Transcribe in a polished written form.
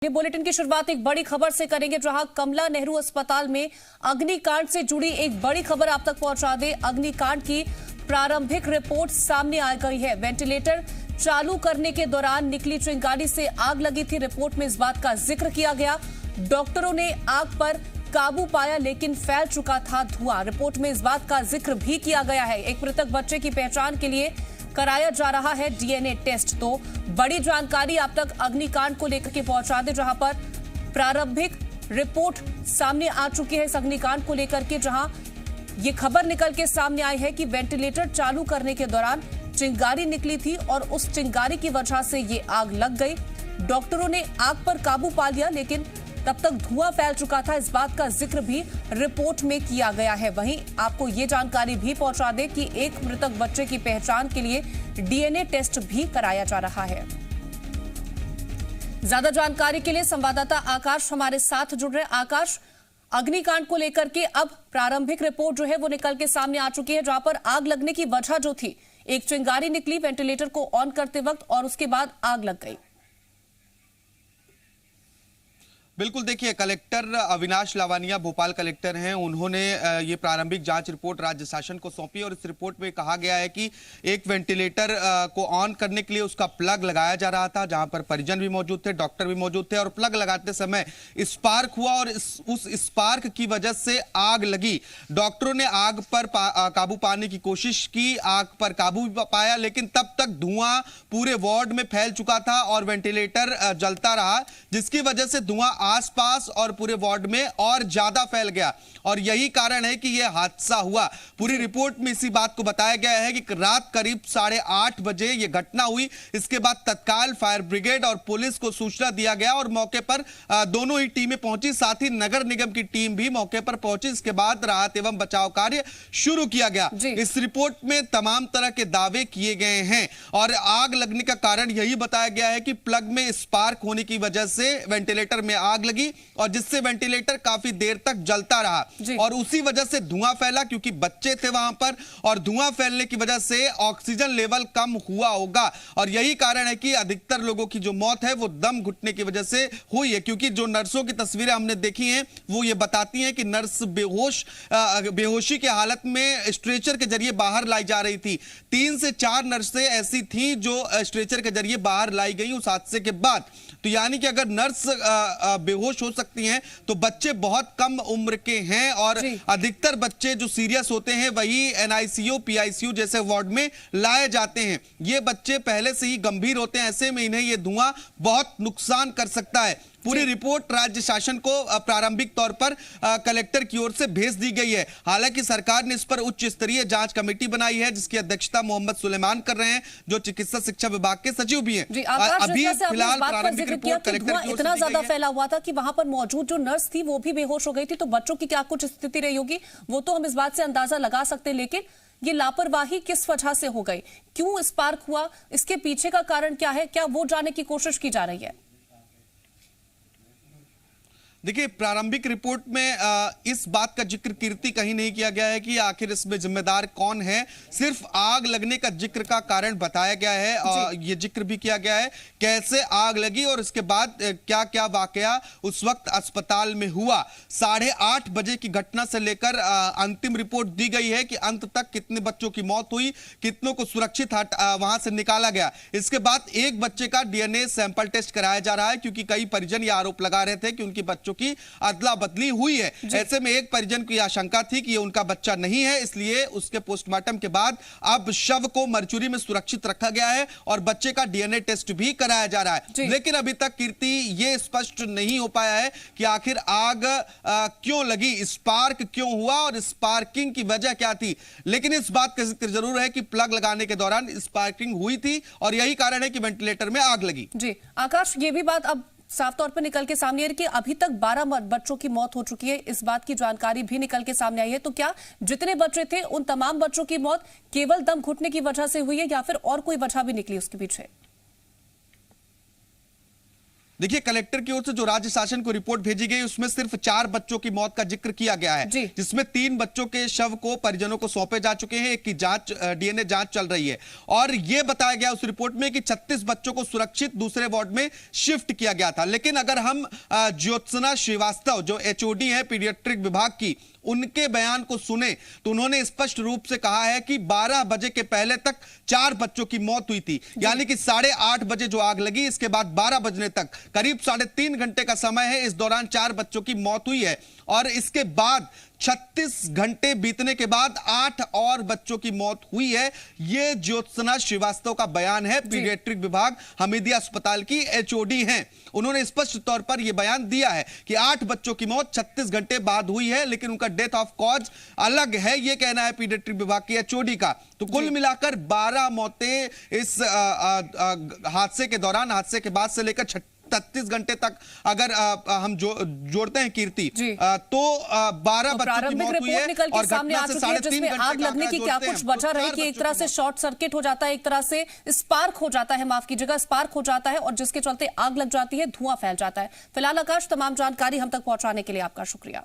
ये बुलेटिन की शुरुआत एक बड़ी खबर से करेंगे, जहां कमला नेहरू अस्पताल में अग्निकांड से जुड़ी एक बड़ी खबर आप तक पहुंचा दे। अग्निकांड की प्रारंभिक रिपोर्ट सामने आ गई है। वेंटिलेटर चालू करने के दौरान निकली चिंगारी से आग लगी थी। रिपोर्ट में इस बात का जिक्र किया गया। डॉक्टरों ने आग पर काबू पाया, लेकिन फैल चुका था धुआं। रिपोर्ट में इस बात का जिक्र भी किया गया है। एक मृतक बच्चे की पहचान के लिए कराया जा रहा है डीएनए टेस्ट। तो बड़ी जानकारी आप तक अग्निकांड को लेकर के पहुंचा दे, जहां पर प्रारंभिक रिपोर्ट सामने आ चुकी है इस अग्निकांड को लेकर के, जहां ये खबर निकल के सामने आई है कि वेंटिलेटर चालू करने के दौरान चिंगारी निकली थी और उस चिंगारी की वजह से ये आग लग गई। डॉक्टरों ने आग पर काबू पा लिया, लेकिन तब तक धुआं फैल चुका था। इस बात का जिक्र भी रिपोर्ट में किया गया है। वहीं आपको ये जानकारी भी पहुंचा दे कि एक मृतक बच्चे की पहचान के लिए डीएनए टेस्ट भी कराया जा रहा है। ज्यादा जानकारी के लिए संवाददाता आकाश हमारे साथ जुड़ रहे। आकाश, अग्निकांड को लेकर के अब प्रारंभिक रिपोर्ट जो है वो निकल के सामने आ चुकी है, जहां पर आग लगने की वजह जो थी, एक चिंगारी निकली वेंटिलेटर को ऑन करते वक्त और उसके बाद आग लग गई। बिल्कुल, देखिए, कलेक्टर अविनाश लावानिया भोपाल कलेक्टर हैं। उन्होंने ये प्रारंभिक जांच रिपोर्ट राज्य शासन को सौंपी और इस रिपोर्ट में कहा गया है कि एक वेंटिलेटर को ऑन करने के लिए उसका प्लग लगाया जा रहा था, जहां पर परिजन भी मौजूद थे, डॉक्टर भी मौजूद थे, और प्लग लगाते समय स्पार्क हुआ और उस स्पार्क की वजह से आग लगी। डॉक्टरों ने आग पर काबू पाने की कोशिश की, आग पर काबू पाया, लेकिन तब तक धुआं पूरे वार्ड में फैल चुका था और वेंटिलेटर जलता रहा, जिसकी वजह से धुआं आसपास और पूरे वार्ड में और ज्यादा फैल गया और यही कारण है कि यह हादसा हुआ। पूरी रिपोर्ट में इसी बात को बताया गया है कि रात करीब 8:30 बजे यह घटना हुई। इसके बाद तत्काल फायर ब्रिगेड और पुलिस को सूचना दिया गया और मौके पर दोनों ही टीमें पहुंची, साथ ही नगर निगम की टीम भी मौके पर पहुंची। इसके बाद राहत एवं बचाव कार्य शुरू किया गया। इस रिपोर्ट में तमाम तरह के दावे किए गए हैं और आग लगने का कारण यही बताया गया है कि प्लग में स्पार्क होने की वजह से वेंटिलेटर में आग लगी और जिससे वेंटिलेटर काफी देर तक जलता रहा और उसी वजह से धुआं फैला, क्योंकि बच्चे थे वहां पर और धुआं फैलने की वजह से ऑक्सीजन लेवल कम हुआ होगा और यही कारण है कि अधिकतर लोगों की जो मौत है वो दम घुटने की वजह से हुई है। क्योंकि जो नर्सों की तस्वीरें हमने देखी हैं वो ये बताती हैं कि नर्स बेहोशी की हालत में स्ट्रेचर के जरिए बाहर लाई जा रही थी। 3 से 4 नर्सें ऐसी थी जो स्ट्रेचर के जरिए बाहर लाई गई उस हादसे के बाद। तो यानी कि अगर नर्स बेहोश हो सकती हैं तो बच्चे बहुत कम उम्र के हैं और अधिकतर बच्चे जो सीरियस होते हैं वही एनआईसीयू पीआईसीयू जैसे वार्ड में लाए जाते हैं। ये बच्चे पहले से ही गंभीर होते हैं, ऐसे में इन्हें ये धुआं बहुत नुकसान कर सकता है। पूरी रिपोर्ट राज्य शासन को प्रारंभिक तौर पर कलेक्टर की ओर से भेज दी गई है। हालांकि सरकार ने इस पर उच्च स्तरीय जांच कमेटी बनाई है, जिसकी अध्यक्षता मोहम्मद सुलेमान कर रहे हैं, जो चिकित्सा शिक्षा विभाग के सचिव भी हैं। अभी फिलहाल प्रारंभिक रिपोर्ट कलेक्टर की इतना ज्यादा फैला हुआ था कि वहां पर मौजूद जो नर्स थी वो भी बेहोश हो गई थी। तो बच्चों की क्या कुछ स्थिति रही होगी वो तो हम इस बात से अंदाजा लगा सकते हैं, लेकिन ये लापरवाही किस वजह से हो गई, क्यों स्पार्क हुआ, इसके पीछे का कारण क्या है, क्या वो जानने की कोशिश की जा रही है? देखिए, प्रारंभिक रिपोर्ट में इस बात का जिक्र कीर्ति कहीं नहीं किया गया है कि आखिर इसमें जिम्मेदार कौन है। सिर्फ आग लगने का जिक्र का कारण बताया गया है और ये जिक्र भी किया गया है कैसे आग लगी और इसके बाद क्या क्या वाकया उस वक्त अस्पताल में हुआ। 8:30 बजे की घटना से लेकर अंतिम रिपोर्ट दी गई है कि अंत तक कितने बच्चों की मौत हुई, कितनों को सुरक्षित वहां से निकाला गया। इसके बाद एक बच्चे का डीएनए सैंपल टेस्ट कराया जा रहा है, क्योंकि कई परिजन ये आरोप लगा रहे थे कि उनकी बच्चों की अदला बदली हुई है। ऐसे में एक परिजन की आशंका थी कि ये उनका बच्चा नहीं है, इसलिए उसके पोस्टमार्टम के बाद अब शव को मरचुरी में सुरक्षित रखा गया है और बच्चे का डीएनए टेस्ट भी कराया जा रहा है। लेकिन अभी तक कीर्ति ये स्पष्ट नहीं हो पाया है कि आखिर आग क्यों लगी, स्पार्क क्यों हुआ और स्पार्किंग की वजह क्या थी। लेकिन इस बात का जिक्र जरूर है कि प्लग लगाने के दौरान स्पार्किंग हुई थी और यही कारण है कि वेंटिलेटर में आग लगी। जी आकाश, ये भी बात अब साफ तौर पर निकल के सामने आई है कि अभी तक 12 बच्चों की मौत हो चुकी है। इस बात की जानकारी भी निकल के सामने आई है। तो क्या जितने बच्चे थे उन तमाम बच्चों की मौत केवल दम घुटने की वजह से हुई है या फिर और कोई वजह भी निकली उसके पीछे? देखिए, कलेक्टर की ओर से जो राज्य शासन को रिपोर्ट भेजी गई उसमें सिर्फ 4 बच्चों की मौत का जिक्र किया गया है, जिसमें 3 बच्चों के शव को परिजनों को सौंपे जा चुके हैं, एक की जांच डीएनए जांच चल रही है। और यह बताया गया उस रिपोर्ट में कि 36 बच्चों को सुरक्षित दूसरे वार्ड में शिफ्ट किया गया था। लेकिन अगर हम ज्योत्सना श्रीवास्तव जो एचओडी है पीडियाट्रिक विभाग की, उनके बयान को सुने तो उन्होंने स्पष्ट रूप से कहा है कि 12 बजे के पहले तक 4 बच्चों की मौत हुई थी, यानी कि 8:30 बजे जो आग लगी, इसके बाद 12 बजने तक करीब 3.5 घंटे का समय है। इस दौरान 4 बच्चों की मौत हुई है और इसके बाद 36 घंटे बीतने के बाद 8 और बच्चों की मौत हुई है। यह ज्योत्सना श्रीवास्तव का बयान है, पीडियाट्रिक विभाग हमीदिया अस्पताल की एचओडी हैं। उन्होंने स्पष्ट तौर पर यह बयान दिया है कि 8 बच्चों की मौत 36 घंटे बाद हुई है, लेकिन उनका डेथ ऑफ कॉज अलग है, यह कहना है पीडियाट्रिक विभाग की एचओडी का। तो कुल मिलाकर 12 मौतें इस हादसे के दौरान, हादसे के बाद से लेकर 36 घंटे तक अगर हम जोड़ते हैं कीर्ति, तो 12 बच्चों की मौत हुई है और सामने आ चुकी है, जिसमें आग लगने की क्या कुछ वजह रही कि एक तरह से शॉर्ट सर्किट हो जाता है, एक तरह से स्पार्क हो जाता है, माफ कीजिएगा, स्पार्क हो जाता है और जिसके चलते आग लग जाती है, धुआं फैल जाता है। फिलहाल आकाश, तमाम जानकारी हम तक पहुंचाने के लिए आपका शुक्रिया।